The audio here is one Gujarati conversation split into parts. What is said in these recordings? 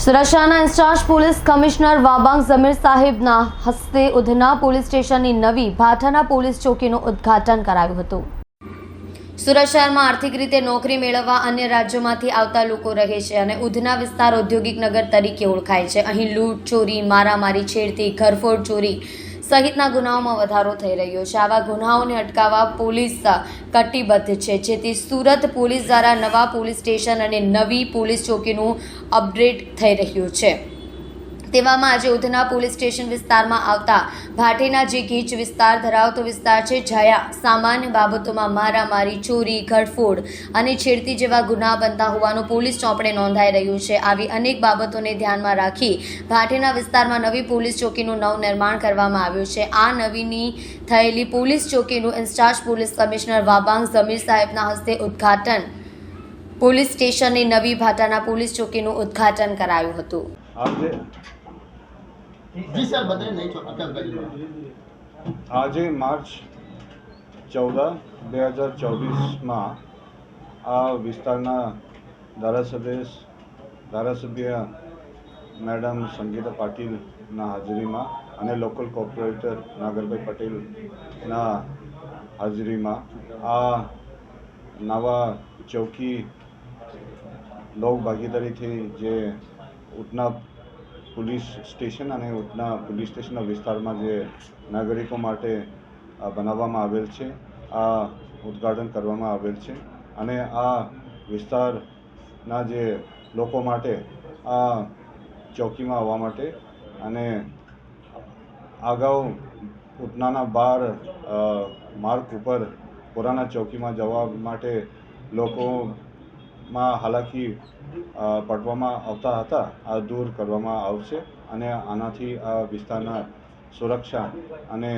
સુરત શહેરના in charge police commissioner Wabang Zamir સાહેબના હસ્તે ઉધના પોલીસ સ્ટેશનની નવી ભાઠાના પોલીસ ચોકીનું ઉદ્ઘાટન કરાયું હતું। સુરત શહેરમાં આર્થિક રીતે નોકરી મેળવવા અન્ય રાજ્યોમાંથી આવતા લોકો રહે છે અને ઉધના વિસ્તાર ઔદ્યોગિક નગર તરીકે ઓળખાય છે। અહીં લૂંટ, ચોરી, મારામારી, છેડતી, ઘરફોડ ચોરી સહિતના ગુનાઓમાં વધારો થઈ રહ્યો છે। આવા ગુનાઓને અટકાવવા પોલીસ કટિબદ્ધ છે, જેથી સુરત પોલીસ દ્વારા નવા પોલીસ સ્ટેશન અને નવી પોલીસ ચોકીનું અપગ્રેડ થઈ રહ્યું છે। તેવામાં આજે ઉધના પોલીસ સ્ટેશન વિસ્તારમાં આવતા ભાટેના જે ગીચ વિસ્તાર ધરાવતો વિસ્તાર છે, જ્યાં સામાન્ય બાબતોમાં મારામારી, ચોરી, ઘરફોડ અને છેડતી જેવા ગુના બનતા હોવાનું પોલીસ ચોપડે નોંધાઈ રહ્યું છે। આવી અનેક બાબતોને ધ્યાનમાં રાખી ભાટેના વિસ્તારમાં નવી પોલીસ ચોકીનું નવનિર્માણ કરવામાં આવ્યું છે। આ નવીની થયેલી પોલીસ ચોકીનું in charge police commissioner Wabang Zamir સાહેબના હસ્તે ઉદ્ઘાટન પોલીસ સ્ટેશનની નવી ભાટાના પોલીસ ચોકીનું ઉદ્ઘાટન કરાયું હતું। जी सर बताइए नई चौकी का उद्घाटन। આજે માર્ચ 14, 2024 માં આ વિસ્તારના ધારાસભ્ય મેડમ સંગીતા પાટીલના હાજરીમાં અને લોકલ કોર્પોરેટર નાગરભાઈ પટેલના હાજરીમાં આ નવા ચોકી લોક ભાગીદારીથી જે ઉધના પોલીસ સ્ટેશન અને ઉધના પોલીસ સ્ટેશનના વિસ્તારમાં જે નાગરિકો માટે બનાવવામાં આવેલ છે, આ ઉદ્ઘાટન કરવામાં આવેલ છે અને આ વિસ્તારના જે લોકો માટે આ ચોકીમાં આવવા માટે અને અગાઉ ઉધનાના 12 માર્ગ ઉપર પુરાના ચોકીમાં જવા માટે લોકોમાં હાલાકી પડવામાં આવતા હતા, આ દૂર કરવામાં આવશે અને આનાથી આ વિસ્તારના સુરક્ષા અને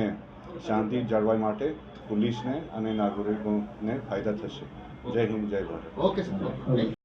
શાંતિ જળવાઈ માટે પોલીસને અને નાગરિકોને ફાયદા થશે। જય હિન્દ, જય ભારત। Okay sir.